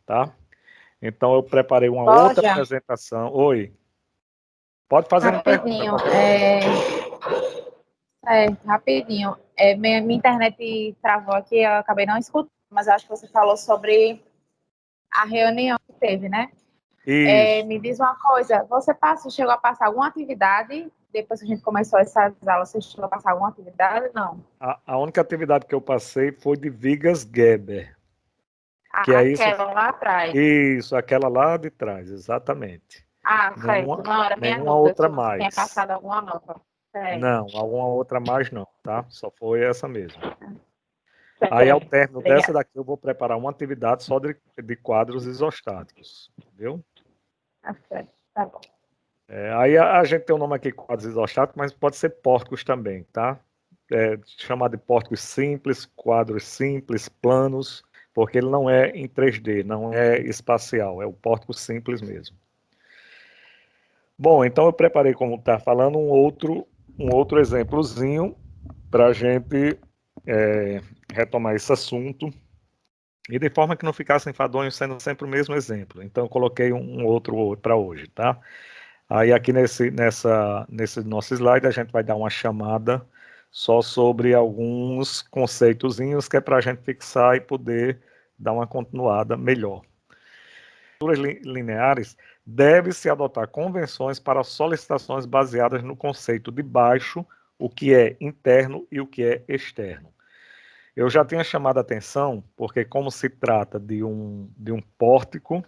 tá? Então eu preparei uma outra Borja, apresentação. Oi, pode fazer uma pergunta. rapidinho, rapidinho. Minha internet travou aqui, eu acabei não escutando, mas eu acho que você falou sobre a reunião que teve, né? Isso. Me diz uma coisa, chegou a passar alguma atividade? Depois que a gente começou essas aulas, você chegou a passar alguma atividade? Não. A única atividade que eu passei foi de Vigas Geber, que é isso, Aquela lá atrás. aquela lá de trás, exatamente. Certo. Não, era minha Nenhuma dúvida outra se você tinha mais. passado alguma nova. Certo. Não, alguma outra mais não, tá? Só foi essa mesmo. Aí, ao Certo. término dessa Obrigada. daqui, eu vou preparar uma atividade só de quadros isostáticos, viu? Certo. Tá bom. Aí a gente tem o nome aqui quadros isostáticos, mas pode ser pórticos também, tá? Chamado de pórticos simples, quadros simples, planos, porque ele não é em 3D, não é espacial, é o pórtico simples mesmo. Bom, então eu preparei, como está falando, um outro exemplozinho para a gente retomar esse assunto e de forma que não ficasse enfadonho sendo sempre o mesmo exemplo. Então eu coloquei um outro para hoje, tá? Aí aqui nesse nosso slide a gente vai dar uma chamada só sobre alguns conceitozinhos que é para a gente fixar e poder dar uma continuada melhor. Lineares deve-se adotar convenções para solicitações baseadas no conceito de baixo, o que é interno e o que é externo. Eu já tinha chamado a atenção, porque como se trata de um pórtico,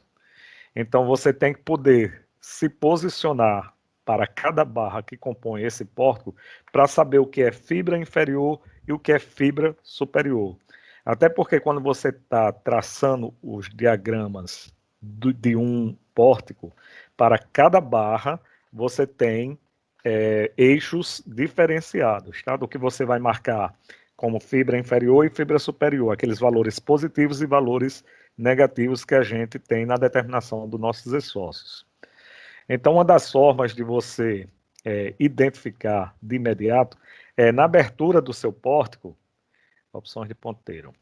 então você tem que poder se posicionar para cada barra que compõe esse pórtico para saber o que é fibra inferior e o que é fibra superior. Até porque quando você está traçando os diagramas de um pórtico, para cada barra você tem eixos diferenciados, tá? Do que você vai marcar como fibra inferior e fibra superior, aqueles valores positivos e valores negativos que a gente tem na determinação dos nossos esforços. Então, uma das formas de você identificar de imediato é na abertura do seu pórtico, opções de ponteiro.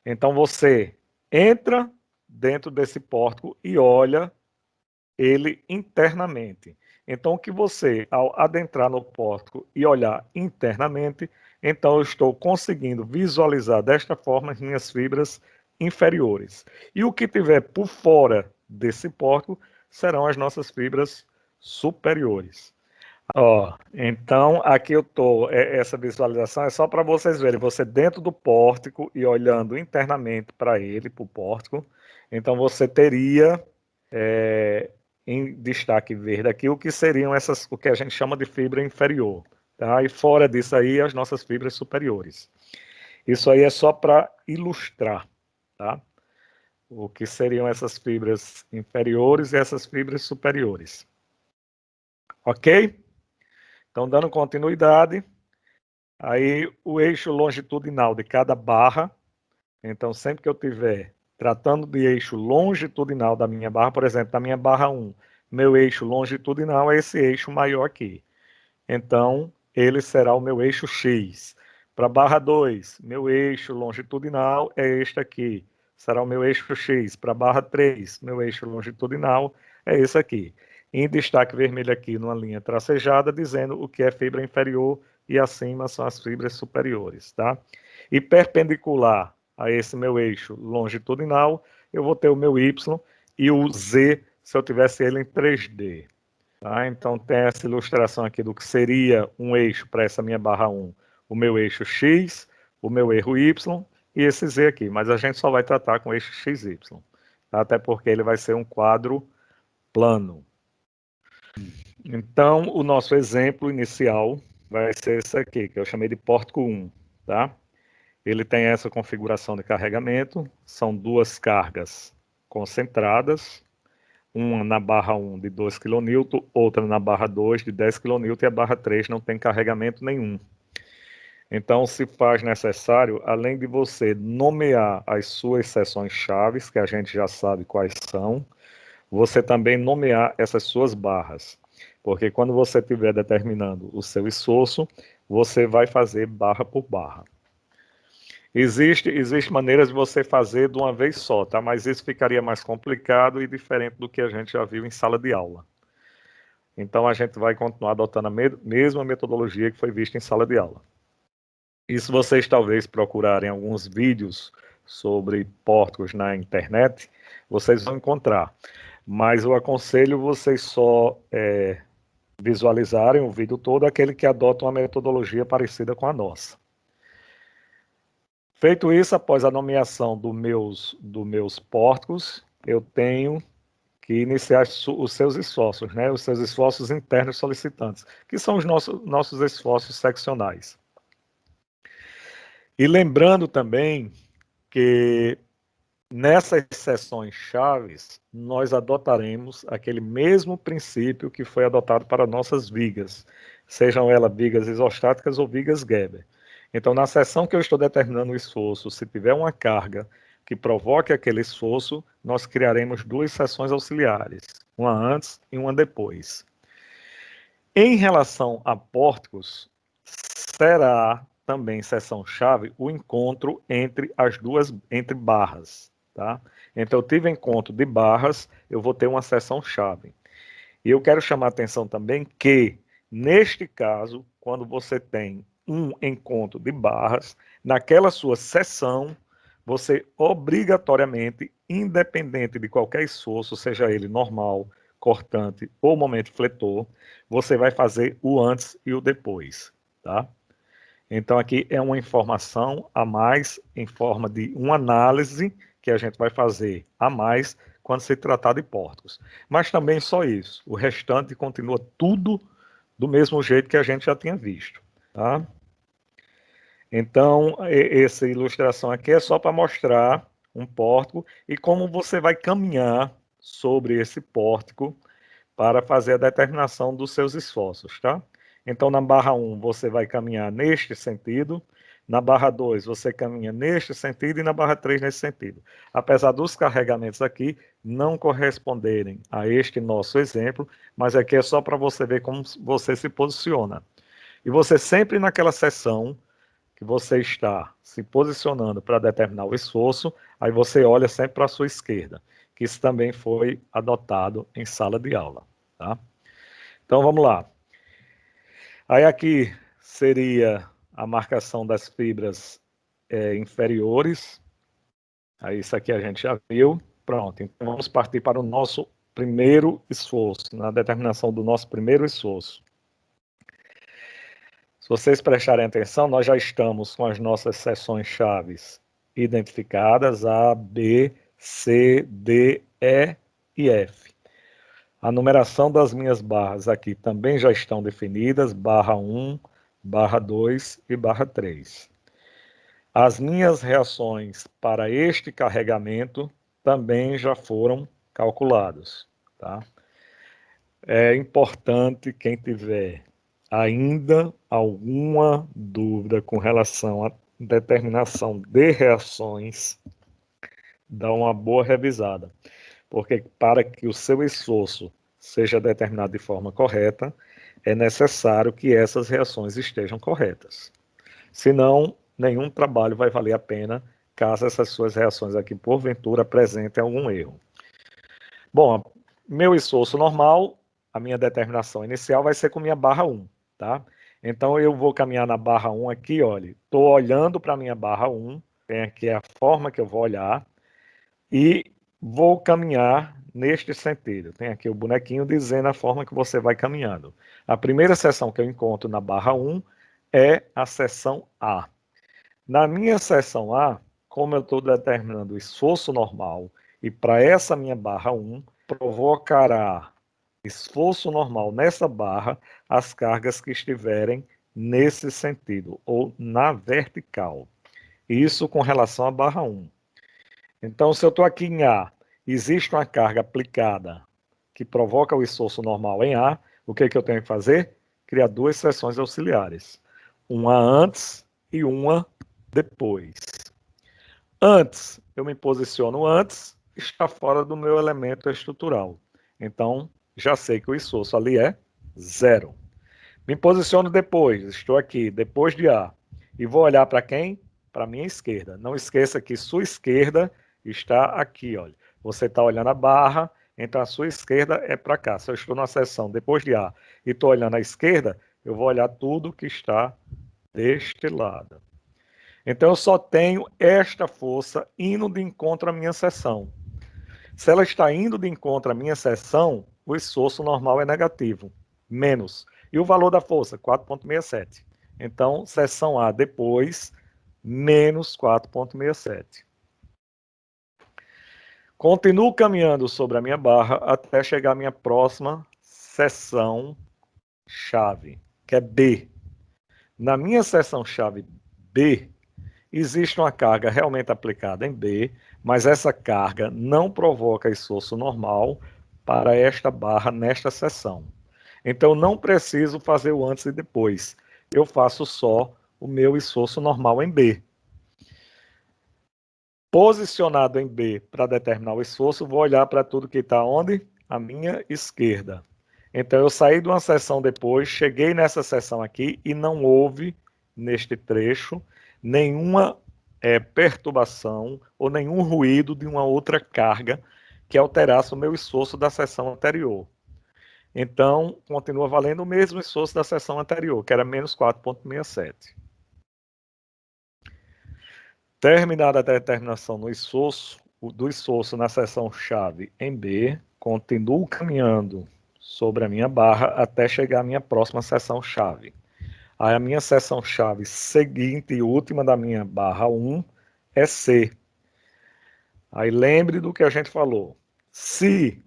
Então, você entra dentro desse pórtico e olha ele internamente. Então, o que você, ao adentrar no pórtico e olhar internamente, então eu estou conseguindo visualizar desta forma as minhas fibras inferiores. E o que tiver por fora desse pórtico serão as nossas fibras superiores. Então aqui eu estou, essa visualização é só para vocês verem, você dentro do pórtico e olhando internamente para ele, para o pórtico, então você teria em destaque verde aqui o que seriam essas, o que a gente chama de fibra inferior, tá? E fora disso aí as nossas fibras superiores. Isso aí é só para ilustrar, tá? O que seriam essas fibras inferiores e essas fibras superiores. Ok? Então, dando continuidade, aí o eixo longitudinal de cada barra, então sempre que eu tiver tratando de eixo longitudinal da minha barra, por exemplo, da minha barra 1, meu eixo longitudinal é esse eixo maior aqui. Então, ele será o meu eixo X. Para a barra 2, meu eixo longitudinal é este aqui, será o meu eixo X. Para a barra 3, meu eixo longitudinal é esse aqui. Em destaque vermelho aqui, numa linha tracejada, dizendo o que é fibra inferior e acima são as fibras superiores, tá? E perpendicular a esse meu eixo longitudinal, eu vou ter o meu Y e o Z, se eu tivesse ele em 3D. Tá? Então, tem essa ilustração aqui do que seria um eixo para essa minha barra 1. O meu eixo X, o meu eixo Y e esse Z aqui. Mas a gente só vai tratar com o eixo XY. Tá? Até porque ele vai ser um quadro plano. Então, o nosso exemplo inicial vai ser esse aqui, que eu chamei de pórtico 1. Tá? Ele tem essa configuração de carregamento. São duas cargas concentradas, uma na barra 1 de 2 kN, outra na barra 2 de 10 kN e a barra 3 não tem carregamento nenhum. Então, se faz necessário, além de você nomear as suas seções chaves, que a gente já sabe quais são, você também nomear essas suas barras. Porque quando você estiver determinando o seu esforço, você vai fazer barra por barra. Existe maneiras de você fazer de uma vez só, tá? Mas isso ficaria mais complicado e diferente do que a gente já viu em sala de aula. Então a gente vai continuar adotando a mesma metodologia que foi vista em sala de aula. E se vocês talvez procurarem alguns vídeos sobre pórticos na internet, vocês vão encontrar. Mas eu aconselho vocês só visualizarem o vídeo todo aquele que adota uma metodologia parecida com a nossa. Feito isso, após a nomeação dos meus pórticos, eu tenho que iniciar os seus esforços, né? Os seus esforços internos solicitantes, que são os nossos esforços seccionais. E lembrando também que nessas sessões chaves, nós adotaremos aquele mesmo princípio que foi adotado para nossas vigas, sejam elas vigas isostáticas ou vigas Geber. Então, na seção que eu estou determinando o esforço, se tiver uma carga que provoque aquele esforço, nós criaremos duas seções auxiliares, uma antes e uma depois. Em relação a pórticos, será também seção-chave o encontro entre barras, tá? Então, eu tive encontro de barras, eu vou ter uma seção-chave. E eu quero chamar a atenção também que, neste caso, quando você tem um encontro de barras, naquela sua seção, você obrigatoriamente, independente de qualquer esforço, seja ele normal, cortante ou momento fletor, você vai fazer o antes e o depois, tá? Então aqui é uma informação a mais em forma de uma análise que a gente vai fazer a mais quando se tratar de pórticos. Mas também só isso, o restante continua tudo do mesmo jeito que a gente já tinha visto, tá? Então, essa ilustração aqui é só para mostrar um pórtico e como você vai caminhar sobre esse pórtico para fazer a determinação dos seus esforços, tá? Então, na barra 1, você vai caminhar neste sentido, na barra 2, você caminha neste sentido e na barra 3, nesse sentido. Apesar dos carregamentos aqui não corresponderem a este nosso exemplo, mas aqui é só para você ver como você se posiciona. E você sempre naquela seção que você está se posicionando para determinar o esforço, aí você olha sempre para a sua esquerda, que isso também foi adotado em sala de aula, tá? Então vamos lá. Aí aqui seria a marcação das fibras inferiores. Aí isso aqui a gente já viu. Pronto, então vamos partir para o nosso primeiro esforço, na determinação do nosso primeiro esforço. Se vocês prestarem atenção, nós já estamos com as nossas seções chaves identificadas, A, B, C, D, E e F. A numeração das minhas barras aqui também já estão definidas, barra 1, barra 2 e barra 3. As minhas reações para este carregamento também já foram calculadas, tá? É importante quem tiver ainda alguma dúvida com relação à determinação de reações, dá uma boa revisada, porque para que o seu esforço seja determinado de forma correta, é necessário que essas reações estejam corretas. Senão, nenhum trabalho vai valer a pena caso essas suas reações aqui, porventura, apresentem algum erro. Bom, meu esforço normal, a minha determinação inicial vai ser com minha barra 1, tá? Então, eu vou caminhar na barra 1 aqui, olha, estou olhando para a minha barra 1, tem aqui a forma que eu vou olhar, e vou caminhar neste sentido. Tem aqui o bonequinho dizendo a forma que você vai caminhando. A primeira seção que eu encontro na barra 1 é a seção A. Na minha seção A, como eu estou determinando o esforço normal, e para essa minha barra 1, provocará esforço normal nessa barra as cargas que estiverem nesse sentido, ou na vertical. Isso com relação à barra 1. Então, se eu estou aqui em A, existe uma carga aplicada que provoca o esforço normal em A, o que eu tenho que fazer? Criar duas seções auxiliares. Uma antes e uma depois. Antes, eu me posiciono antes, está fora do meu elemento estrutural. Então, já sei que o esforço ali é 0. Me posiciono depois, estou aqui, depois de A. E vou olhar para quem? para a minha esquerda. Não esqueça que sua esquerda está aqui, olha. Você está olhando a barra, então a sua esquerda é para cá. Se eu estou na seção depois de A e estou olhando à esquerda, eu vou olhar tudo que está deste lado. Então eu só tenho esta força indo de encontro à minha seção. Se ela está indo de encontro à minha seção, o esforço normal é negativo, menos. E o valor da força? 4,67. Então, seção A depois, menos 4,67. Continuo caminhando sobre a minha barra até chegar à minha próxima seção chave, que é B. Na minha seção chave B, existe uma carga realmente aplicada em B, mas essa carga não provoca esforço normal para esta barra nesta seção. Então, não preciso fazer o antes e depois. Eu faço só o meu esforço normal em B. Posicionado em B para determinar o esforço, vou olhar para tudo que está onde? À minha esquerda. Então, eu saí de uma seção depois, cheguei nessa seção aqui e não houve, neste trecho, nenhuma perturbação ou nenhum ruído de uma outra carga que alterasse o meu esforço da seção anterior. Então, continua valendo o mesmo esforço da seção anterior, que era menos 4,67. Terminada a determinação no esforço, do esforço na seção-chave em B, continuo caminhando sobre a minha barra até chegar à minha próxima seção-chave. Aí a minha seção-chave seguinte e última da minha barra 1 é C. Aí lembre do que a gente falou. Se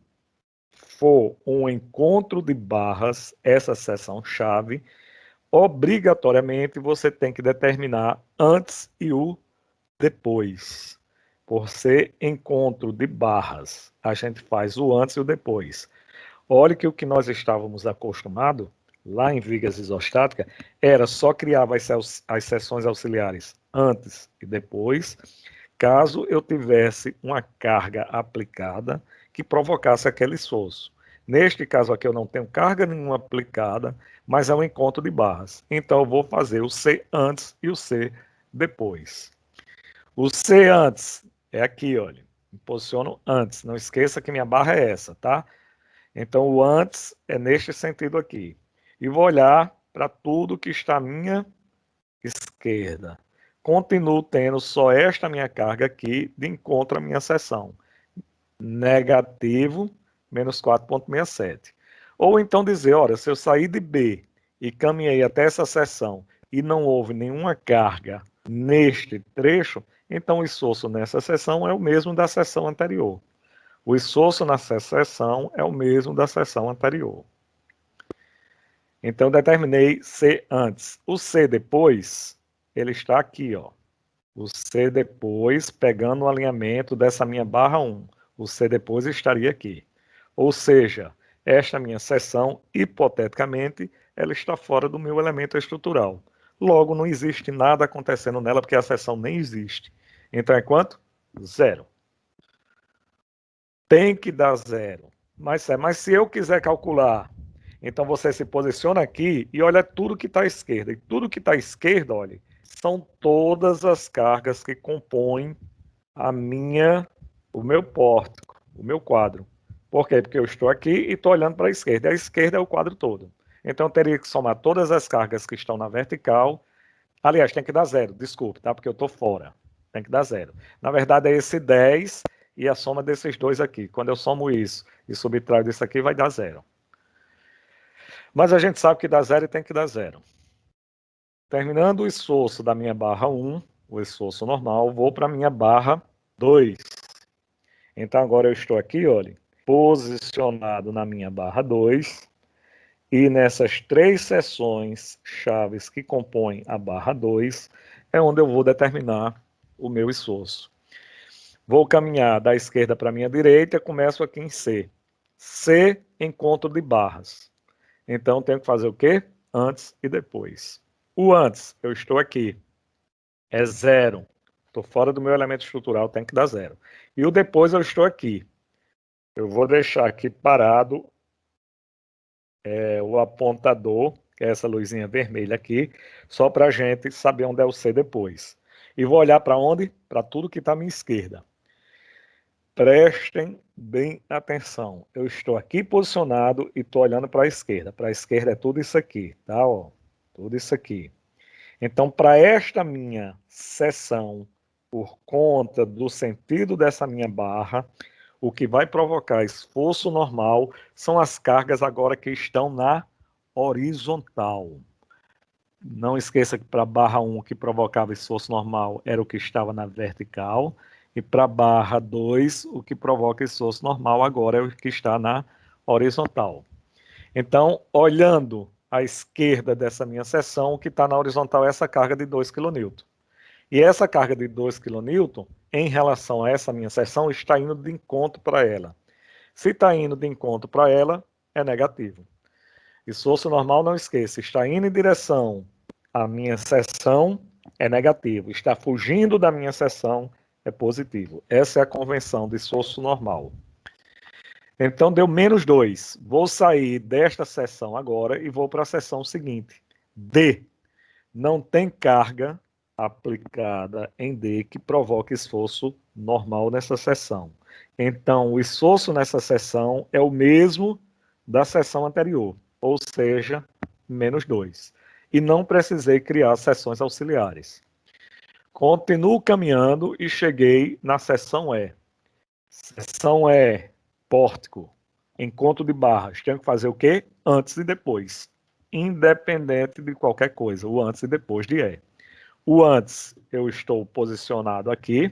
for um encontro de barras, essa seção-chave, obrigatoriamente você tem que determinar antes e o depois. Por ser encontro de barras, a gente faz o antes e o depois. Olha que o que nós estávamos acostumados, lá em vigas isostáticas, era só criar as seções auxiliares antes e depois, caso eu tivesse uma carga aplicada que provocasse aquele esforço. Neste caso aqui eu não tenho carga nenhuma aplicada, mas é um encontro de barras. Então eu vou fazer o C antes e o C depois. O C antes é aqui, olha. Me posiciono antes. Não esqueça que minha barra é essa, tá? Então, o antes é neste sentido aqui. E vou olhar para tudo que está à minha esquerda. Continuo tendo só esta minha carga aqui de encontro à minha seção. Negativo, menos 4,67. Ou então dizer, olha, se eu sair de B e caminhei até essa seção e não houve nenhuma carga neste trecho, então o esforço nessa seção é o mesmo da seção anterior. O esforço nessa seção é o mesmo da seção anterior. Então, determinei C antes. O C depois, ele está aqui, ó. O C depois, pegando o alinhamento dessa minha barra 1. O C depois estaria aqui. Ou seja, esta minha seção, hipoteticamente, ela está fora do meu elemento estrutural. Logo, não existe nada acontecendo nela, porque a seção nem existe. Então, é quanto? Zero. Tem que dar zero. Mas se eu quiser calcular, então você se posiciona aqui e olha tudo que está à esquerda. E tudo que está à esquerda, olha, são todas as cargas que compõem o meu pórtico, o meu quadro. Por quê? Porque eu estou aqui e estou olhando para a esquerda. E a esquerda é o quadro todo. Então eu teria que somar todas as cargas que estão na vertical. Aliás, tem que dar zero, desculpe, tá? Porque eu estou fora. Tem que dar zero. Na verdade, é esse 10 e a soma desses dois aqui. Quando eu somo isso e subtraio disso aqui, vai dar zero. Mas a gente sabe que dá zero e tem que dar zero. Terminando o esforço da minha barra 1, o esforço normal, vou para a minha barra 2. Então agora eu estou aqui, olha, posicionado na minha barra 2. E nessas três seções chaves que compõem a barra 2, é onde eu vou determinar o meu esforço. Vou caminhar da esquerda para a minha direita, começo aqui em C. C, encontro de barras. Então, tenho que fazer o quê? Antes e depois. O antes, eu estou aqui, é zero. Estou fora do meu elemento estrutural, tem que dar zero. E o depois, eu estou aqui. Eu vou deixar aqui parado o apontador, que é essa luzinha vermelha aqui, só para a gente saber onde é o C depois. E vou olhar para onde? Para tudo que está à minha esquerda. Prestem bem atenção. Eu estou aqui posicionado e estou olhando para a esquerda. Para a esquerda é tudo isso aqui, tá? Ó, tudo isso aqui. Então, para esta minha seção, por conta do sentido dessa minha barra, o que vai provocar esforço normal são as cargas agora que estão na horizontal. Não esqueça que para a barra 1, o que provocava esforço normal era o que estava na vertical, e para a barra 2, o que provoca esforço normal agora é o que está na horizontal. Então, olhando à esquerda dessa minha seção, o que está na horizontal é essa carga de 2 kN. E essa carga de 2 kN, em relação a essa minha seção, está indo de encontro para ela. Se está indo de encontro para ela, é negativo. Esforço normal, não esqueça, está indo em direção à minha seção, é negativo. Está fugindo da minha seção, é positivo. Essa é a convenção de esforço normal. Então, deu menos 2. Vou sair desta seção agora e vou para a seção seguinte. D. Não tem carga aplicada em D que provoque esforço normal nessa seção. Então, o esforço nessa seção é o mesmo da seção anterior, ou seja, menos 2. E não precisei criar seções auxiliares. Continuo caminhando e cheguei na seção E. Seção E, pórtico, encontro de barras. Tenho que fazer o quê? Antes e depois. Independente de qualquer coisa, o antes e depois de E. O antes, eu estou posicionado aqui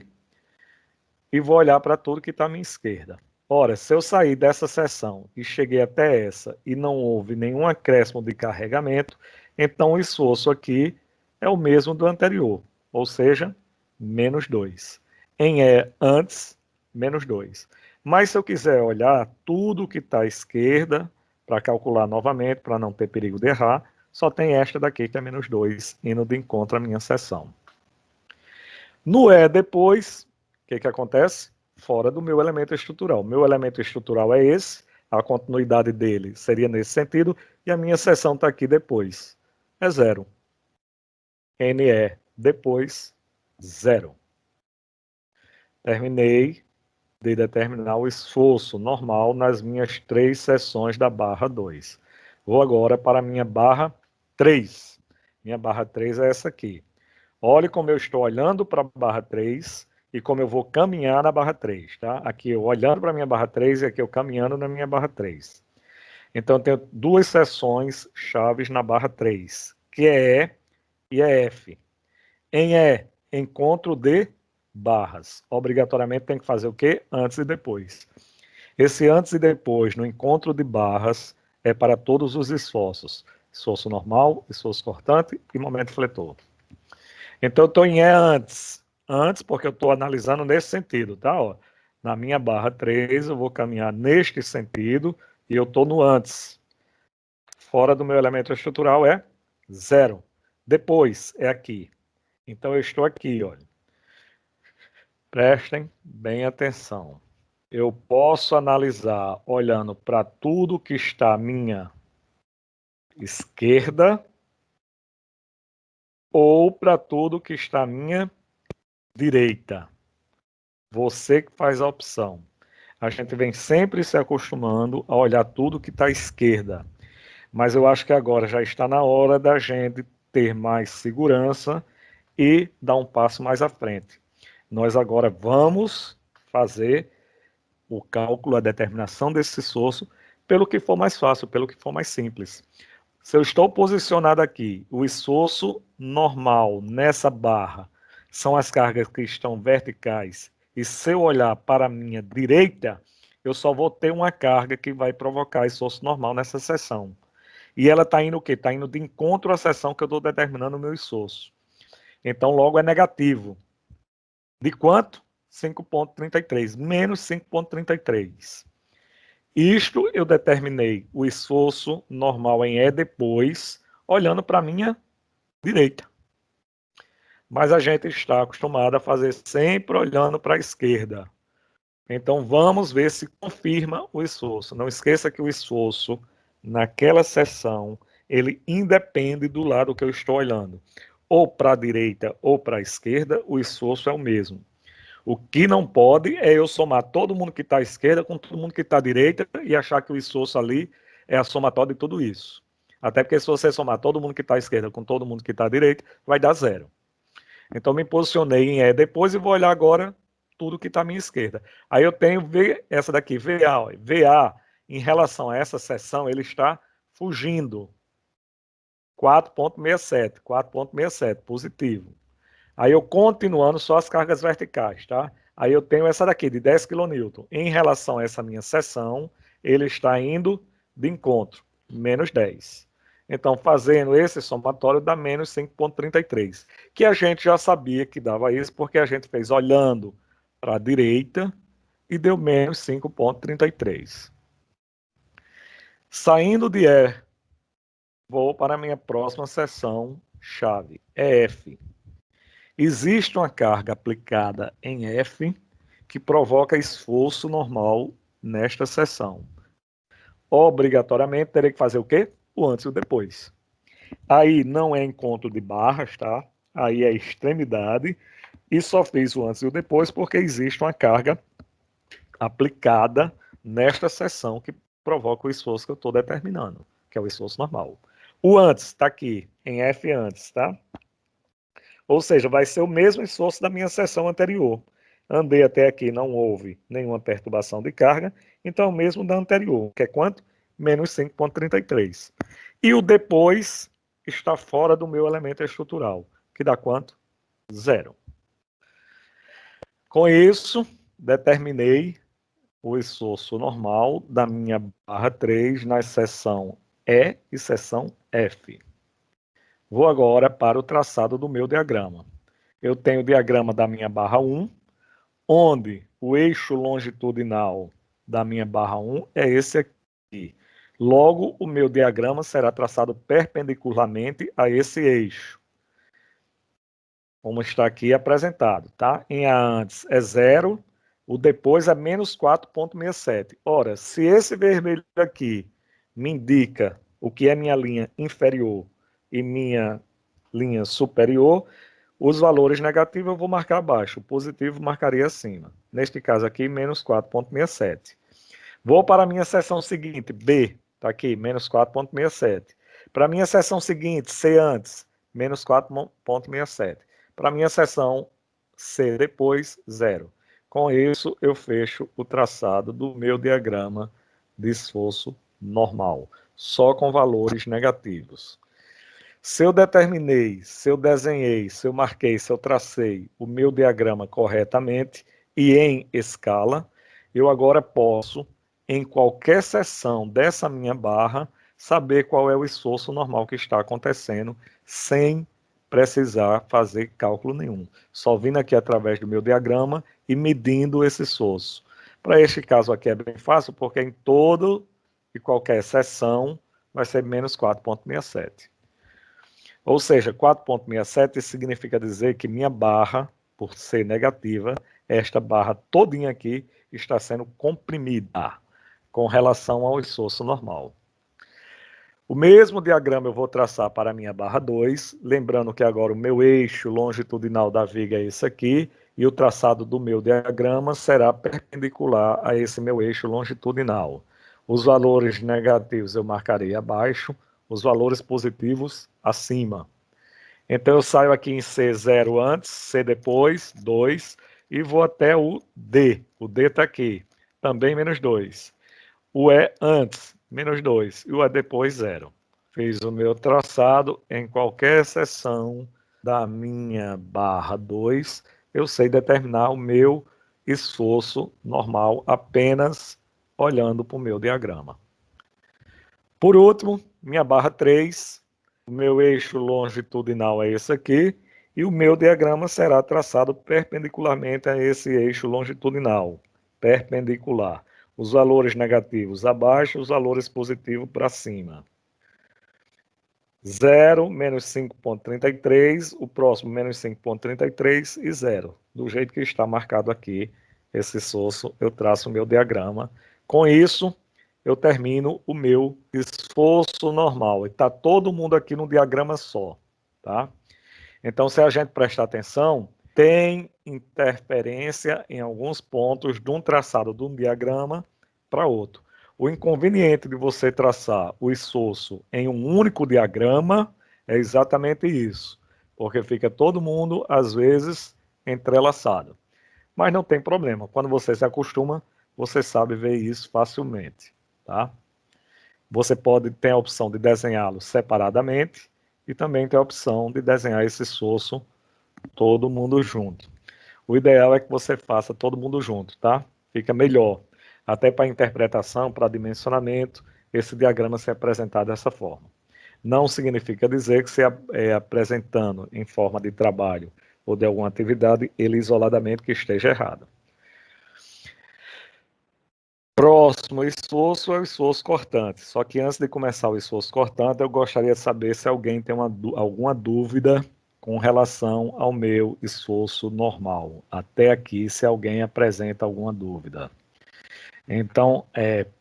e vou olhar para tudo que está à minha esquerda. Ora, se eu sair dessa seção e cheguei até essa e não houve nenhum acréscimo de carregamento, então o esforço aqui é o mesmo do anterior, ou seja, menos 2. Em E antes, menos 2. Mas se eu quiser olhar tudo que está à esquerda, para calcular novamente, para não ter perigo de errar, só tem esta daqui que é menos 2, indo de encontro à minha seção. No E depois, o que acontece? Fora do meu elemento estrutural. Meu elemento estrutural é esse, a continuidade dele seria nesse sentido, e a minha seção está aqui depois. É 0. NE depois, 0. Terminei de determinar o esforço normal nas minhas 3 seções da barra 2. Vou agora para a minha barra 3. Minha barra 3 é essa aqui. Olhe como eu estou olhando para a barra 3 e como eu vou caminhar na barra 3, tá? Aqui eu olhando para a minha barra 3 e aqui eu caminhando na minha barra 3. Então eu tenho 2 seções chaves na barra 3, que é E e é F. Em E, encontro de barras. Obrigatoriamente tem que fazer o quê? Antes e depois. Esse antes e depois no encontro de barras é para todos os esforços. Esforço normal, esforço cortante e momento fletor. Então, eu estou em E antes. Antes, porque eu estou analisando nesse sentido, tá? Ó, na minha barra 3, eu vou caminhar neste sentido e eu estou no antes. Fora do meu elemento estrutural é 0. Depois é aqui. Então, eu estou aqui, olha. Prestem bem atenção. Eu posso analisar olhando para tudo que está à minha esquerda ou para tudo que está à minha direita. Você que faz a opção. A gente vem sempre se acostumando a olhar tudo que está à esquerda. Mas eu acho que agora já está na hora da gente ter mais segurança e dar um passo mais à frente. Nós agora vamos fazer o cálculo, a determinação desse esforço pelo que for mais fácil, pelo que for mais simples. Se eu estou posicionado aqui, o esforço normal nessa barra são as cargas que estão verticais, e se eu olhar para a minha direita, eu só vou ter uma carga que vai provocar esforço normal nessa seção. E ela está indo o quê? Está indo de encontro à seção que eu estou determinando o meu esforço. Então, logo é negativo. De quanto? 5,33, menos 5,33. Isto eu determinei o esforço normal em E depois, olhando para a minha direita. Mas a gente está acostumado a fazer sempre olhando para a esquerda. Então vamos ver se confirma o esforço. Não esqueça que o esforço naquela seção, ele independe do lado que eu estou olhando. ou para a direita ou para a esquerda, o esforço é o mesmo. O que não pode é eu somar todo mundo que está à esquerda com todo mundo que está à direita e achar que o esforço ali é a somatória de tudo isso. Até porque se você somar todo mundo que está à esquerda com todo mundo que está à direita, vai dar zero. Então me posicionei em E depois e vou olhar agora tudo que está à minha esquerda. Aí eu tenho essa daqui, VA. VA, em relação a essa seção, ele está fugindo. 4,67, positivo. Aí eu continuando só as cargas verticais, tá? Aí eu tenho essa daqui, de 10 kN. Em relação a essa minha seção, ele está indo de encontro, menos 10. Então, fazendo esse somatório, dá menos 5,33. Que a gente já sabia que dava isso, porque a gente fez olhando para a direita e deu menos 5,33. Saindo de E, vou para a minha próxima seção chave, F. Existe uma carga aplicada em F que provoca esforço normal nesta seção. Obrigatoriamente terei que fazer o quê? O antes e o depois. Aí não é encontro de barras, tá? Aí é extremidade. E só fiz o antes e o depois porque existe uma carga aplicada nesta seção que provoca o esforço que eu estou determinando, que é o esforço normal. O antes está aqui, em F antes, tá? Ou seja, vai ser o mesmo esforço da minha seção anterior. Andei até aqui, não houve nenhuma perturbação de carga, então é o mesmo da anterior, que é quanto? Menos 5,33. E o depois está fora do meu elemento estrutural, que dá quanto? Zero. Com isso, determinei o esforço normal da minha barra 3 na seção E e seção F. Vou agora para o traçado do meu diagrama. Eu tenho o diagrama da minha barra 1, onde o eixo longitudinal da minha barra 1 é esse aqui. Logo, o meu diagrama será traçado perpendicularmente a esse eixo, como está aqui apresentado, tá? Em A antes é 0, o depois é menos 4,67. Ora, se esse vermelho aqui me indica o que é minha linha inferior e minha linha superior, os valores negativos eu vou marcar abaixo, o positivo marcaria acima. Neste caso aqui, menos 4,67. Vou para a minha seção seguinte, B, está aqui, menos 4,67. Para a minha seção seguinte, C antes, menos 4,67. Para a minha seção C depois, 0. Com isso, eu fecho o traçado do meu diagrama de esforço normal, só com valores negativos. Se eu determinei, se eu desenhei, se eu marquei, se eu tracei o meu diagrama corretamente e em escala, eu agora posso, em qualquer seção dessa minha barra, saber qual é o esforço normal que está acontecendo, sem precisar fazer cálculo nenhum. Só vindo aqui através do meu diagrama e medindo esse esforço. Para este caso aqui é bem fácil, porque em todo e qualquer seção vai ser menos 4,67. Ou seja, 4,67 significa dizer que minha barra, por ser negativa, esta barra todinha aqui está sendo comprimida com relação ao esforço normal. O mesmo diagrama eu vou traçar para a minha barra 2, lembrando que agora o meu eixo longitudinal da viga é esse aqui, e o traçado do meu diagrama será perpendicular a esse meu eixo longitudinal. Os valores negativos eu marcarei abaixo, os valores positivos acima. Então eu saio aqui em C0 antes, C depois, 2, e vou até o D. O D está aqui, também menos 2. O E antes, menos 2, e o E depois, 0. Fiz o meu traçado em qualquer seção da minha barra 2, eu sei determinar o meu esforço normal apenas olhando para o meu diagrama. Por último, minha barra 3, o meu eixo longitudinal é esse aqui, e o meu diagrama será traçado perpendicularmente a esse eixo longitudinal, perpendicular. Os valores negativos abaixo, os valores positivos para cima. 0, menos 5,33, o próximo menos 5,33 e 0. Do jeito que está marcado aqui, esse esforço, eu traço o meu diagrama. Com isso, eu termino o meu esforço normal. E está todo mundo aqui no diagrama só, tá? Então, se a gente prestar atenção, tem interferência em alguns pontos de um traçado de um diagrama para outro. O inconveniente de você traçar o esforço em um único diagrama é exatamente isso, porque fica todo mundo, às vezes, entrelaçado. Mas não tem problema, quando você se acostuma, você sabe ver isso facilmente, tá? Você pode ter a opção de desenhá-lo separadamente e também ter a opção de desenhar esse esforço todo mundo junto. O ideal é que você faça todo mundo junto, tá? Fica melhor. Até para interpretação, para dimensionamento, esse diagrama ser apresentado dessa forma. Não significa dizer que você apresentando em forma de trabalho ou de alguma atividade, ele isoladamente que esteja errado. Próximo esforço é o esforço cortante. Só que antes de começar o esforço cortante, eu gostaria de saber se alguém tem alguma dúvida com relação ao meu esforço normal. Até aqui, se alguém apresenta alguma dúvida. Então,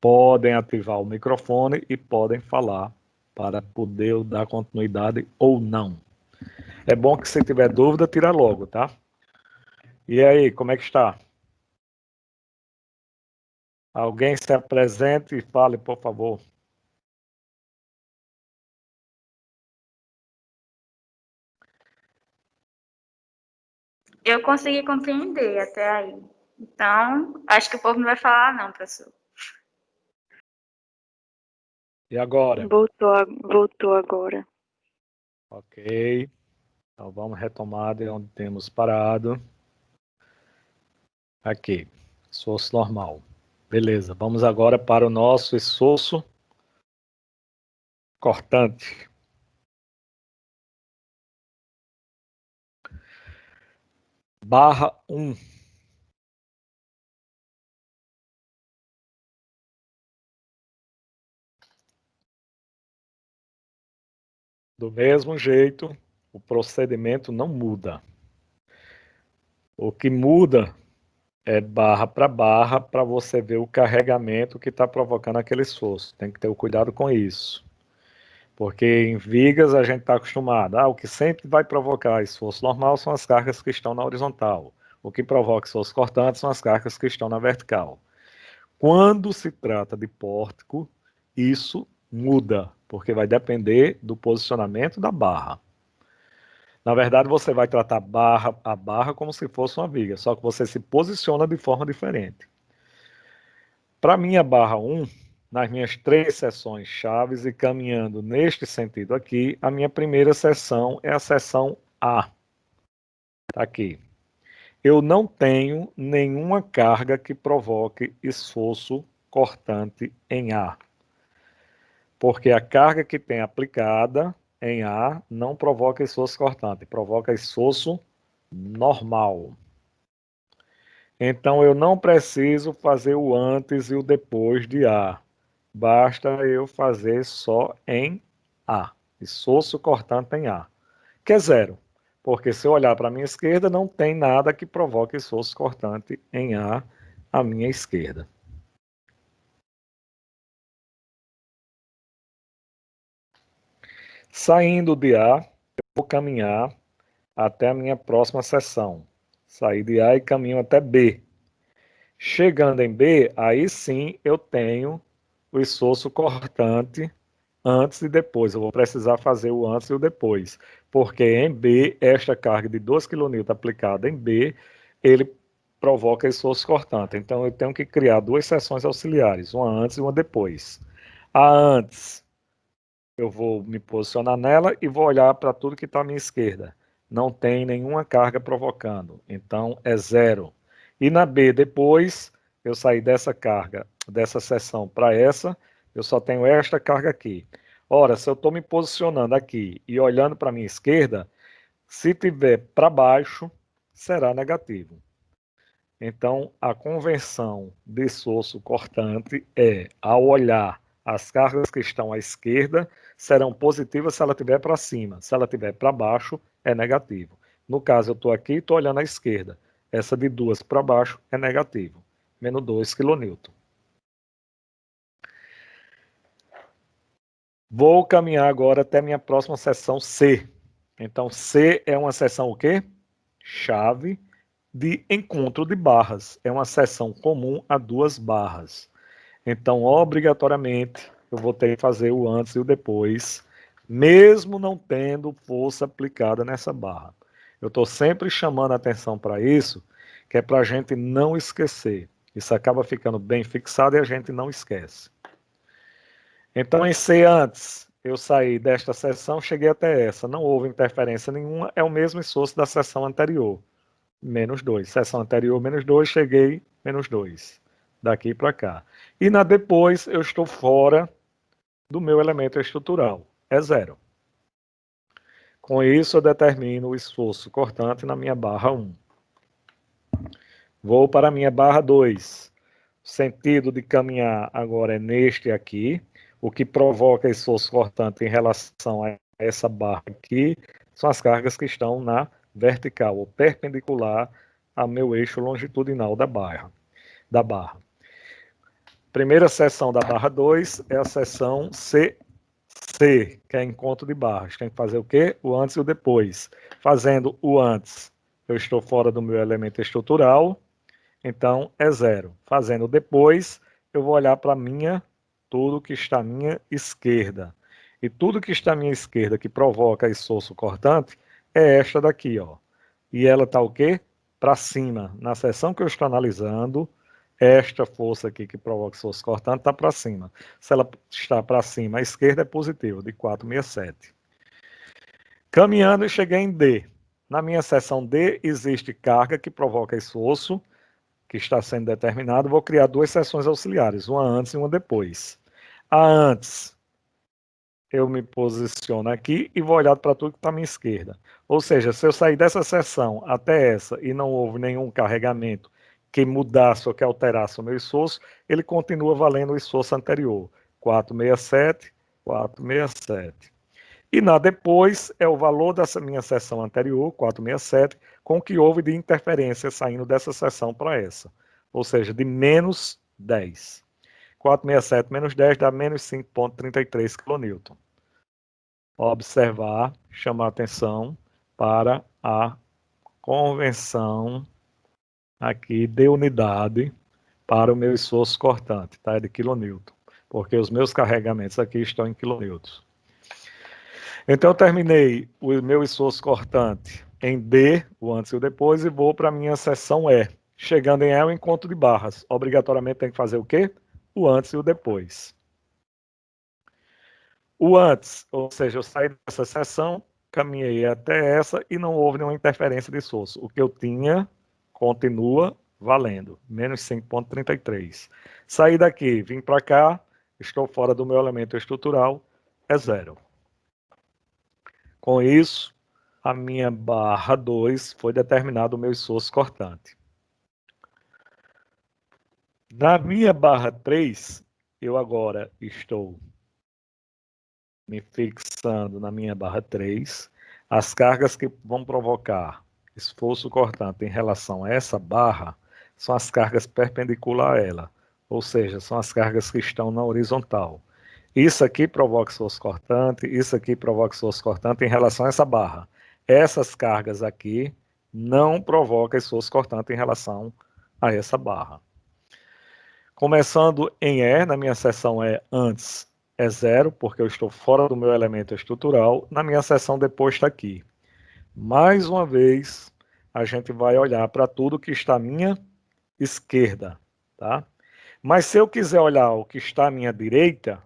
podem ativar o microfone e podem falar para poder eu dar continuidade ou não. É bom que se tiver dúvida, tira logo, tá? E aí, como é que está? Alguém se apresente e fale, por favor. Eu consegui compreender até aí. Então, acho que o povo não vai falar não, professor. E agora? Voltou agora. Ok. Então vamos retomar de onde temos parado. Aqui, esforço normal. Beleza, vamos agora para o nosso esforço cortante. Barra 1. Do mesmo jeito, o procedimento não muda. O que muda é barra para você ver o carregamento que está provocando aquele esforço. Tem que ter o cuidado com isso. Porque em vigas a gente está acostumado. O que sempre vai provocar esforço normal são as cargas que estão na horizontal. O que provoca esforço cortante são as cargas que estão na vertical. Quando se trata de pórtico, isso muda, porque vai depender do posicionamento da barra. Na verdade, você vai tratar a barra como se fosse uma viga, só que você se posiciona de forma diferente. Para minha barra 1, nas minhas 3 seções chaves e caminhando neste sentido aqui, a minha primeira seção é a seção A. Está aqui. Eu não tenho nenhuma carga que provoque esforço cortante em A. Porque a carga que tem aplicada em A não provoca esforço cortante, provoca esforço normal. Então eu não preciso fazer o antes e o depois de A. Basta eu fazer só em A. Esforço cortante em A. Que é zero. Porque se eu olhar para a minha esquerda, não tem nada que provoque esforço cortante em A à minha esquerda. Saindo de A, eu vou caminhar até a minha próxima seção. Saí de A e caminho até B. Chegando em B, aí sim eu tenho o esforço cortante antes e depois. Eu vou precisar fazer o antes e o depois. Porque em B, esta carga de 2 kN aplicada em B, ele provoca esforço cortante. Então eu tenho que criar 2 seções auxiliares, uma antes e uma depois. A antes, eu vou me posicionar nela e vou olhar para tudo que está à minha esquerda. Não tem nenhuma carga provocando, então é zero. E na B, depois, eu saí dessa carga, dessa seção para essa, eu só tenho esta carga aqui. Ora, se eu estou me posicionando aqui e olhando para a minha esquerda, se tiver para baixo, será negativo. Então, a convenção de esforço cortante é, ao olhar as cargas que estão à esquerda, serão positivas se ela estiver para cima. Se ela estiver para baixo, é negativo. No caso, eu estou aqui e estou olhando à esquerda. Essa de 2 para baixo é negativo. Menos 2 kN. Vou caminhar agora até minha próxima seção C. Então, C é uma seção o quê? Chave de encontro de barras. É uma seção comum a duas barras. Então, obrigatoriamente, eu vou ter que fazer o antes e o depois, mesmo não tendo força aplicada nessa barra. Eu estou sempre chamando a atenção para isso, que é para a gente não esquecer. Isso acaba ficando bem fixado e a gente não esquece. Então, em C antes, eu saí desta seção, cheguei até essa. Não houve interferência nenhuma, é o mesmo esforço da seção anterior. Menos 2. Seção anterior, menos 2, cheguei, menos 2. Daqui para cá. E na depois, eu estou fora do meu elemento estrutural. É zero. Com isso, eu determino o esforço cortante na minha barra 1. Vou para a minha barra 2. O sentido de caminhar agora é neste aqui. O que provoca esforço cortante em relação a essa barra aqui são as cargas que estão na vertical ou perpendicular ao meu eixo longitudinal da barra. Primeira seção da barra 2 é a seção CC, que é encontro de barras. Tem que fazer o quê? O antes e o depois. Fazendo o antes, eu estou fora do meu elemento estrutural, então é zero. Fazendo o depois, eu vou olhar para tudo que está à minha esquerda. E tudo que está à minha esquerda que provoca esforço cortante é esta daqui, ó. E ela está o quê? Para cima. Na seção que eu estou analisando, esta força aqui que provoca esforço cortante está para cima. Se ela está para cima, a esquerda é positiva, de 467. Caminhando, e cheguei em D. Na minha seção D, existe carga que provoca esforço, que está sendo determinado. Vou criar duas seções auxiliares, uma antes e uma depois. A antes, eu me posiciono aqui e vou olhar para tudo que está à minha esquerda. Ou seja, se eu sair dessa seção até essa e não houve nenhum carregamento que mudasse ou que alterasse o meu esforço, ele continua valendo o esforço anterior. 467, 467. E na depois é o valor dessa minha seção anterior, 467, com o que houve de interferência saindo dessa seção para essa. Ou seja, de menos 10. 467 menos 10 dá menos 5,33 kN. Observar, chamar atenção para a convenção aqui de unidade para o meu esforço cortante, tá? É de quilonewton, porque os meus carregamentos aqui estão em quilonewtons. Então, eu terminei o meu esforço cortante em D, o antes e o depois, e vou para a minha seção E. Chegando em E, o encontro de barras. Obrigatoriamente tem que fazer o quê? O antes e o depois. O antes, ou seja, eu saí dessa seção, caminhei até essa e não houve nenhuma interferência de esforço. O que eu tinha continua valendo, menos 5,33. Saí daqui, vim para cá, estou fora do meu elemento estrutural, é zero. Com isso, a minha barra 2 foi determinado o meu esforço cortante. Na minha barra 3, eu agora estou me fixando na minha barra 3. As cargas que vão provocar esforço cortante em relação a essa barra são as cargas perpendiculares a ela, ou seja, são as cargas que estão na horizontal. Isso aqui provoca esforço cortante, isso aqui provoca esforço cortante em relação a essa barra. Essas cargas aqui não provocam esforço cortante em relação a essa barra. Começando em E, na minha seção E antes é zero, porque eu estou fora do meu elemento estrutural. Na minha seção depois está aqui. Mais uma vez, a gente vai olhar para tudo que está à minha esquerda, tá? Mas se eu quiser olhar o que está à minha direita,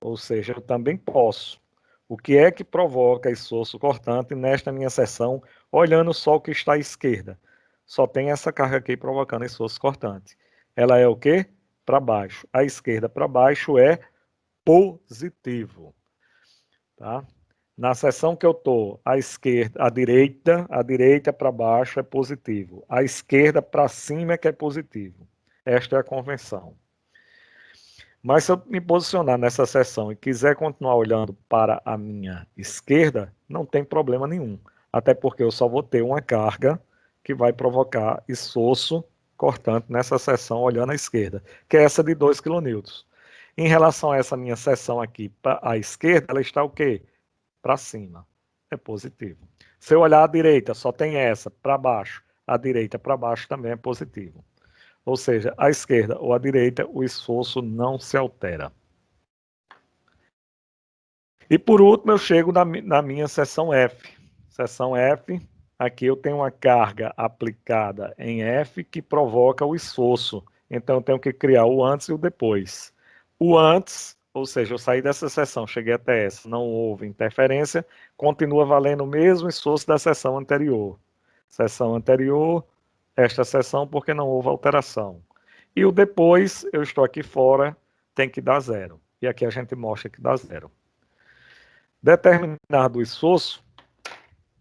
ou seja, eu também posso. O que é que provoca esforço cortante nesta minha seção, olhando só o que está à esquerda? Só tem essa carga aqui provocando esforço cortante. Ela é o quê? Para baixo. A esquerda para baixo é positivo. Tá? Na seção que eu estou, a direita para baixo é positivo. A esquerda para cima é que é positivo. Esta é a convenção. Mas se eu me posicionar nessa seção e quiser continuar olhando para a minha esquerda, não tem problema nenhum. Até porque eu só vou ter uma carga que vai provocar esforço cortante nessa seção olhando à esquerda, que é essa de 2 kN. Em relação a essa minha seção aqui para a esquerda, ela está o quê? Para cima. é positivo. Se eu olhar à direita, só tem essa, para baixo. A direita para baixo também é positivo. Ou seja, à esquerda ou à direita, o esforço não se altera. E por último, eu chego na minha seção F. Seção F, aqui eu tenho uma carga aplicada em F que provoca o esforço. Então, eu tenho que criar o antes e o depois. O antes, ou seja, eu saí dessa seção, cheguei até essa, não houve interferência, continua valendo o mesmo esforço da seção anterior. Seção anterior, esta seção, porque não houve alteração. E o depois, eu estou aqui fora, tem que dar zero. E aqui a gente mostra que dá zero. Determinado o esforço,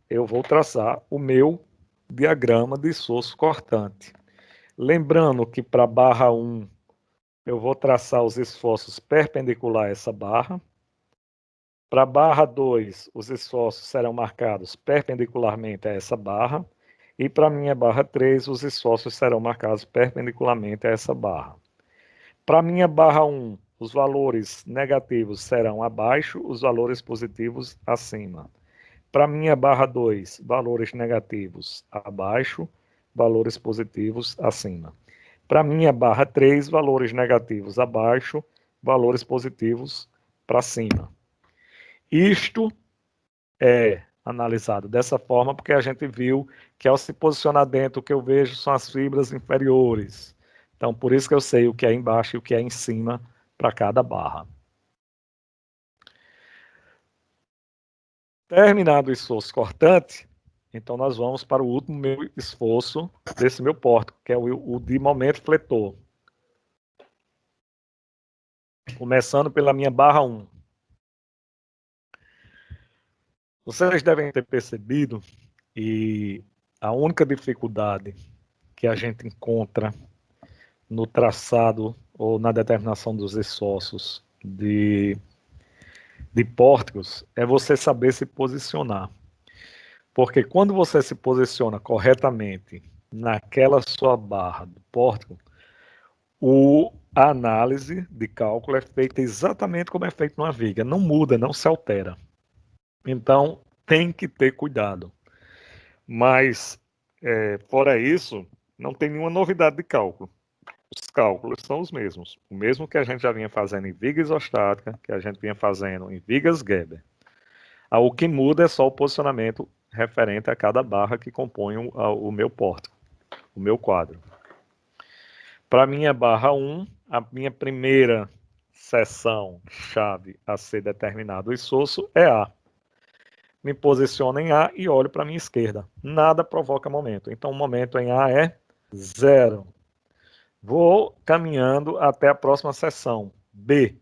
eu vou traçar o meu diagrama de esforço cortante. Lembrando que para a barra 1, eu vou traçar os esforços perpendiculares a essa barra. Para a barra 2, os esforços serão marcados perpendicularmente a essa barra. E para a minha barra 3, os esforços serão marcados perpendicularmente a essa barra. Para a minha barra 1, os valores negativos serão abaixo, os valores positivos acima. Para a minha barra 2, valores negativos abaixo, valores positivos acima. Para a minha barra 3, valores negativos abaixo, valores positivos para cima. Isto é analisado dessa forma porque a gente viu que ao se posicionar dentro, o que eu vejo são as fibras inferiores. Então, por isso que eu sei o que é embaixo e o que é em cima para cada barra. Terminado o esforço cortante, então nós vamos para o último meu esforço desse meu pórtico, que é o de momento fletor. Começando pela minha barra 1. Vocês devem ter percebido, e a única dificuldade que a gente encontra no traçado ou na determinação dos esforços de pórticos é você saber se posicionar. Porque quando você se posiciona corretamente naquela sua barra do pórtico, a análise de cálculo é feita exatamente como é feito numa viga, não muda, não se altera. Então, tem que ter cuidado. Mas, fora isso, não tem nenhuma novidade de cálculo. Os cálculos são os mesmos. O mesmo que a gente já vinha fazendo em viga isostática, que a gente vinha fazendo em vigas Geber. O que muda é só o posicionamento referente a cada barra que compõe o meu pórtico, o meu quadro. Para a minha barra 1, a minha primeira seção chave a ser determinado o esforço é A. Me posiciono em A e olho para a minha esquerda. Nada provoca momento. Então, o momento em A é 0. Vou caminhando até a próxima seção, B.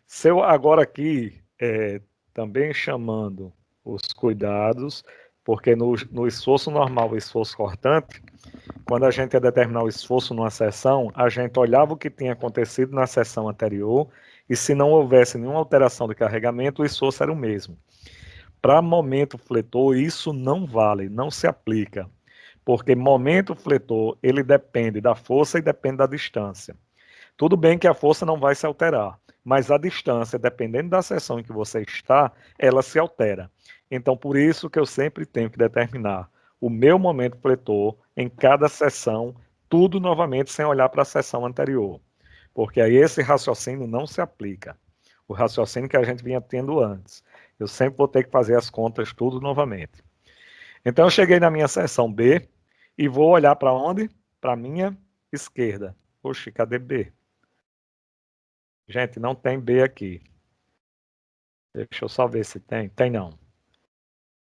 Se eu agora aqui, também chamando os cuidados, porque no esforço normal, o esforço cortante, quando a gente ia determinar o esforço numa seção, a gente olhava o que tinha acontecido na seção anterior e se não houvesse nenhuma alteração de carregamento, o esforço era o mesmo. Para momento fletor, isso não vale, não se aplica, porque momento fletor, ele depende da força e depende da distância. Tudo bem que a força não vai se alterar, mas a distância, dependendo da seção em que você está, ela se altera. Então, por isso que eu sempre tenho que determinar o meu momento fletor em cada seção, tudo novamente sem olhar para a seção anterior, porque aí esse raciocínio não se aplica. O raciocínio que a gente vinha tendo antes. Eu sempre vou ter que fazer as contas tudo novamente. Então, eu cheguei na minha seção B e vou olhar para onde? Para a minha esquerda. Oxe, cadê B? Gente, não tem B aqui. Deixa eu só ver se tem. Tem não.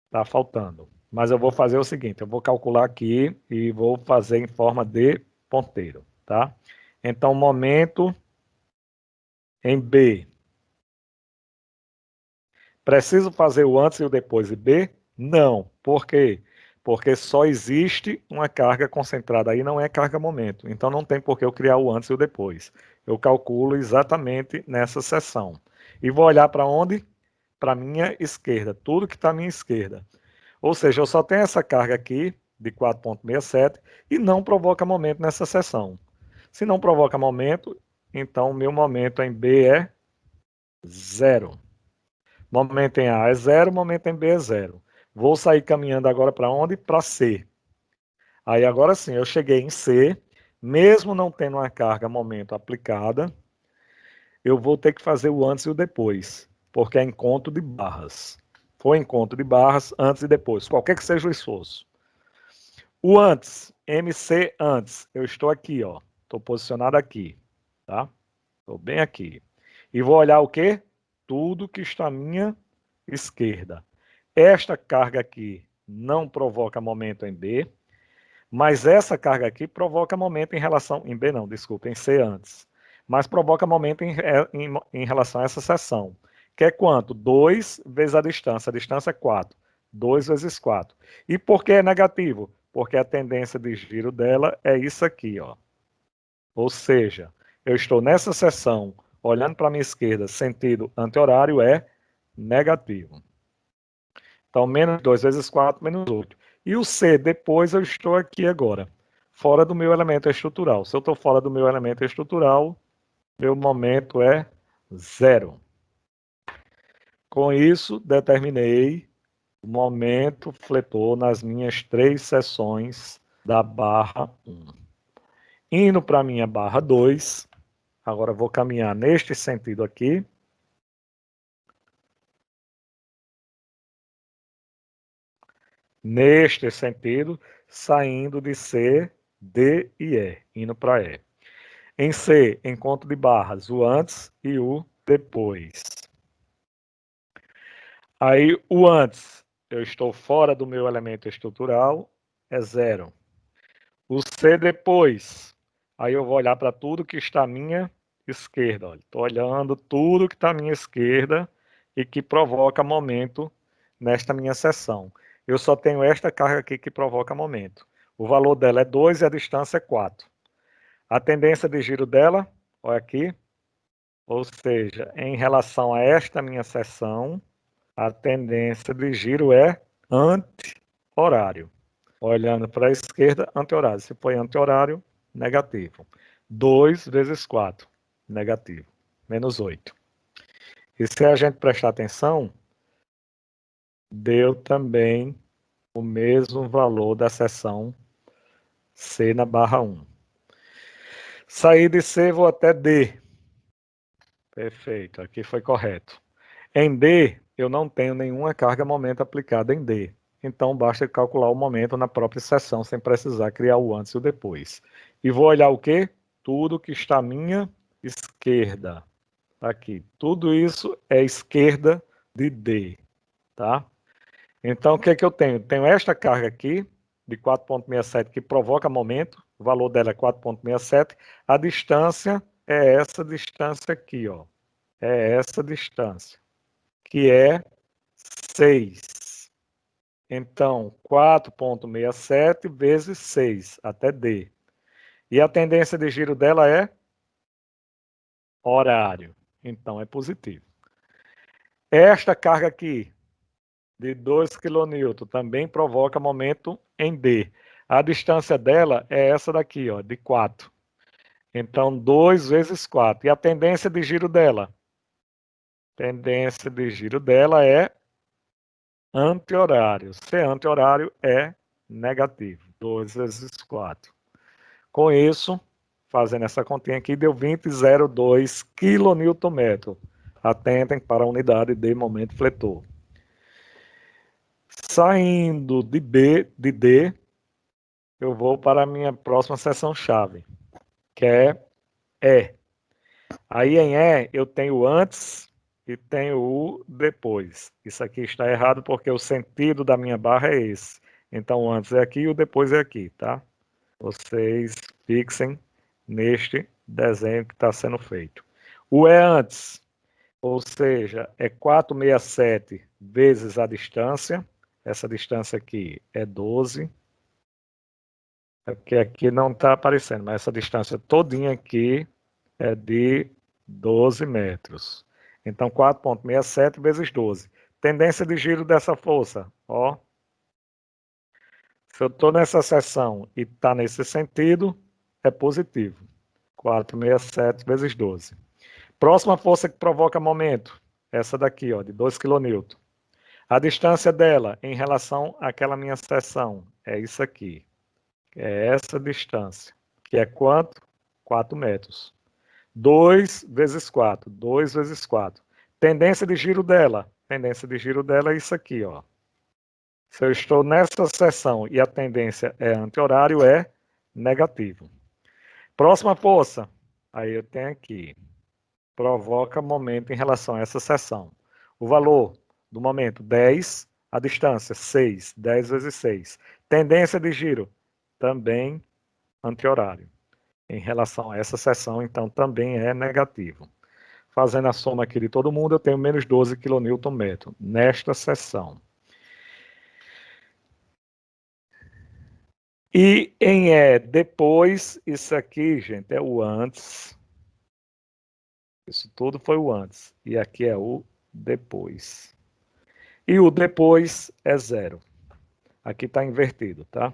Está faltando. Mas eu vou fazer o seguinte, eu vou calcular aqui e vou fazer em forma de ponteiro, tá? Então, momento em B. Preciso fazer o antes e o depois de B? Não. Por quê? Porque só existe uma carga concentrada aí, não é carga-momento. Então, não tem por que eu criar o antes e o depois. Eu calculo exatamente nessa seção. E vou olhar para onde? Para a minha esquerda. Tudo que está à minha esquerda. Ou seja, eu só tenho essa carga aqui, de 4,67, e não provoca momento nessa seção. Se não provoca momento, então o meu momento em B é 0. Momento em A é 0, momento em B é 0. Vou sair caminhando agora para onde? Para C. Aí agora sim, eu cheguei em C, mesmo não tendo uma carga momento aplicada, eu vou ter que fazer o antes e o depois, porque é encontro de barras. Foi encontro de barras antes e depois, qualquer que seja o esforço. O antes, MC antes, eu estou aqui, ó. Estou posicionado aqui, tá? Estou bem aqui. E vou olhar o quê? Tudo que está à minha esquerda. Esta carga aqui não provoca momento em B, mas essa carga aqui provoca momento em relação... Em B não, desculpa, em C antes. Mas provoca momento em relação a essa seção. Que é quanto? 2 vezes a distância. A distância é 4. 2 vezes 4. E por que é negativo? Porque a tendência de giro dela é isso aqui, ó. Ou seja, eu estou nessa seção, olhando para a minha esquerda, sentido anti-horário é negativo. Então, menos 2 vezes 4, menos 8. E o C, depois eu estou aqui agora, fora do meu elemento estrutural. Se eu estou fora do meu elemento estrutural, meu momento é 0. Com isso, determinei o momento fletor nas minhas 3 seções da barra 1. Indo para a minha barra 2, agora vou caminhar neste sentido aqui. Neste sentido, saindo de C, D e E, indo para E. Em C, encontro de barras, o antes e o depois. Aí, o antes, eu estou fora do meu elemento estrutural, é 0. O C depois, aí eu vou olhar para tudo que está à minha esquerda. Estou olhando tudo que está à minha esquerda e que provoca momento nesta minha seção. Eu só tenho esta carga aqui que provoca momento. O valor dela é 2 e a distância é 4. A tendência de giro dela, olha aqui, ou seja, em relação a esta minha seção, a tendência de giro é anti-horário. Olhando para a esquerda, anti-horário. Se for anti-horário, negativo. 2 vezes 4, negativo. Menos 8. E se a gente prestar atenção, deu também o mesmo valor da seção C na barra 1. Saí de C, vou até D. Perfeito, aqui foi correto. Em D, eu não tenho nenhuma carga momento aplicada em D. Então, basta calcular o momento na própria seção, sem precisar criar o antes e o depois. E vou olhar o quê? Tudo que está à minha esquerda. Aqui. Tudo isso é esquerda de D. Tá? Então, o que é que eu tenho? Tenho esta carga aqui, de 4,67, que provoca momento. O valor dela é 4,67. A distância é essa distância aqui, ó. É essa distância, que é 6. Então, 4,67 vezes 6, até D. E a tendência de giro dela é horário. Então, é positivo. Esta carga aqui, de 2 kN, também provoca momento em D. A distância dela é essa daqui, ó, de 4. Então, 2 vezes 4. E a tendência de giro dela? Tendência de giro dela é anti-horário. Se é anti-horário, é negativo. 2 vezes 4. Com isso, fazendo essa continha aqui, deu 20,02 kN. Atentem para a unidade de momento fletor. Saindo de D, eu vou para a minha próxima seção-chave, que é E. Aí em E, eu tenho o antes e tenho o depois. Isso aqui está errado porque o sentido da minha barra é esse. Então, o antes é aqui e o depois é aqui, tá? Vocês fixem neste desenho que está sendo feito. O E antes, ou seja, é 467 vezes a distância. Essa distância aqui é 12. É porque aqui não está aparecendo, mas essa distância todinha aqui é de 12 metros. Então, 4,67 vezes 12. Tendência de giro dessa força, ó. Se eu estou nessa seção e está nesse sentido, é positivo. 4,67 vezes 12. Próxima força que provoca momento. essa daqui, ó, de 2 kN. A distância dela em relação àquela minha seção é isso aqui. É essa distância, que é quanto? 4 metros. 2 vezes 4, 2 vezes 4. Tendência de giro dela é isso aqui, ó. Se eu estou nessa seção e a tendência é anti-horário, é negativo. Próxima força, aí eu tenho aqui, provoca momento em relação a essa seção. O valor do momento, 10, a distância, 6, 10 vezes 6. Tendência de giro, também anti-horário. Em relação a essa seção, então, também é negativo. Fazendo a soma aqui de todo mundo, eu tenho menos 12 kN nesta seção. E em depois, isso aqui, gente, é o antes. Isso tudo foi o antes. E aqui é o depois. E o depois é 0. Aqui está invertido, tá?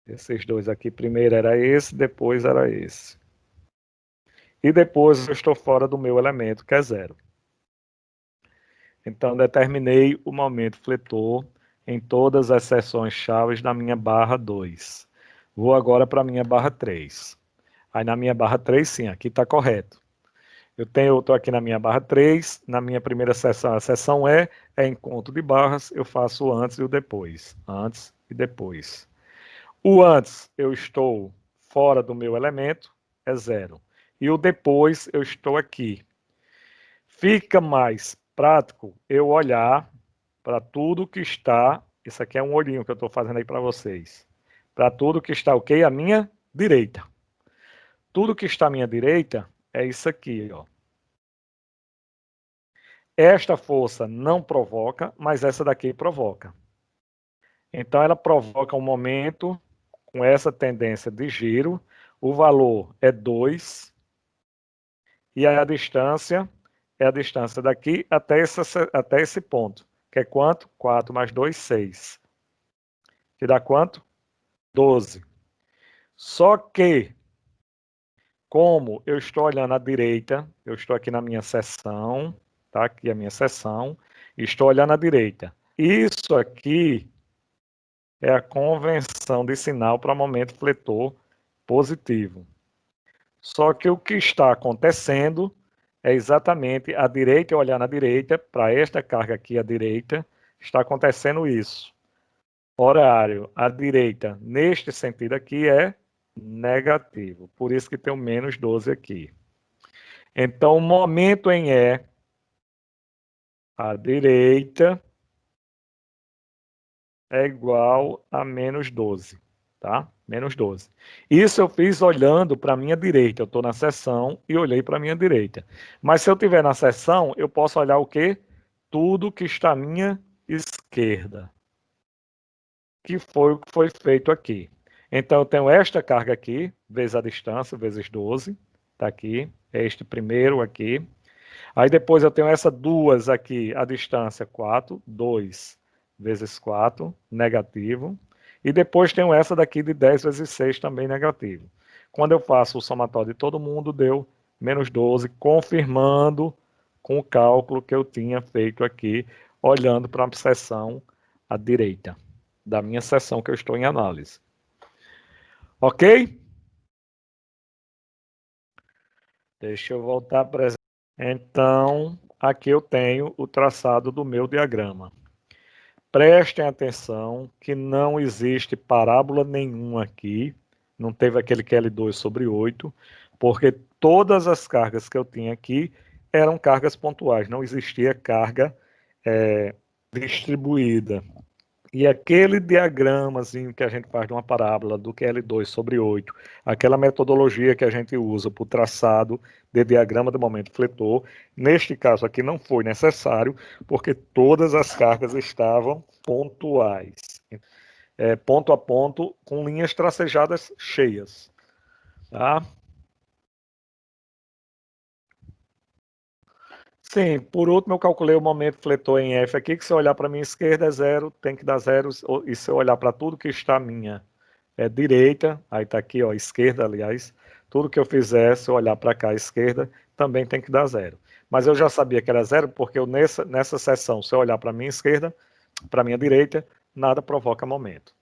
Esses dois aqui, primeiro era esse, depois era esse. E depois eu estou fora do meu elemento, que é 0. Então, determinei o momento fletor em todas as seções chaves da minha barra 2. Vou agora para a minha barra 3. Aí na minha barra 3, sim, aqui está correto. Eu estou aqui na minha barra 3, na minha primeira seção, a seção é encontro de barras, eu faço o antes e o depois. Antes e depois. O antes, eu estou fora do meu elemento, é 0. E o depois, eu estou aqui. Fica mais prático eu olhar para tudo que está, isso aqui é um olhinho que eu estou fazendo aí para vocês, para tudo que está, ok? À minha direita. Tudo que está à minha direita é isso aqui, ó. Esta força não provoca, mas essa daqui provoca. Então, ela provoca um momento com essa tendência de giro. O valor é 2. E a distância é a distância daqui até esse ponto. Que é quanto? 4 mais 2, 6. Que dá quanto? 12. Só que, como eu estou olhando à direita, eu estou aqui na minha seção, tá? Aqui a minha seção, e estou olhando à direita. Isso aqui é a convenção de sinal para momento fletor positivo. Só que o que está acontecendo é exatamente a direita, olhar na direita, para esta carga aqui à direita, está acontecendo isso. Horário à direita, neste sentido aqui, é negativo. Por isso que tem o menos 12 aqui. Então, o momento em à direita é igual a menos 12, tá? Menos 12. Isso eu fiz olhando para a minha direita. Eu estou na seção e olhei para a minha direita. Mas se eu estiver na seção, eu posso olhar o quê? Tudo que está à minha esquerda. Que foi o que foi feito aqui. Então, eu tenho esta carga aqui, vezes a distância, vezes 12. Está aqui. É este primeiro aqui. Aí depois eu tenho essa duas aqui, a distância 4, 2 vezes 4, negativo. E depois tenho essa daqui de 10 vezes 6, também negativo. Quando eu faço o somatório de todo mundo, deu menos 12, confirmando com o cálculo que eu tinha feito aqui, olhando para a seção à direita da minha seção que eu estou em análise. Ok? Deixa eu voltar para... Então, aqui eu tenho o traçado do meu diagrama. Prestem atenção que não existe parábola nenhuma aqui, não teve aquele QL2 sobre 8, porque todas as cargas que eu tinha aqui eram cargas pontuais, não existia carga distribuída. E aquele diagramazinho que a gente faz de uma parábola do QL2 sobre 8, aquela metodologia que a gente usa para o traçado de diagrama de momento fletor, neste caso aqui não foi necessário, porque todas as cargas estavam pontuais. Ponto a ponto, com linhas tracejadas cheias. Tá? Sim, por último eu calculei o momento fletor em F aqui, que se eu olhar para a minha esquerda é 0, tem que dar 0, e se eu olhar para tudo que está à minha direita, aí está aqui, ó, esquerda, aliás, tudo que eu fizer, se eu olhar para cá, esquerda, também tem que dar 0. Mas eu já sabia que era zero, porque nessa seção, se eu olhar para a minha esquerda, para a minha direita, nada provoca momento.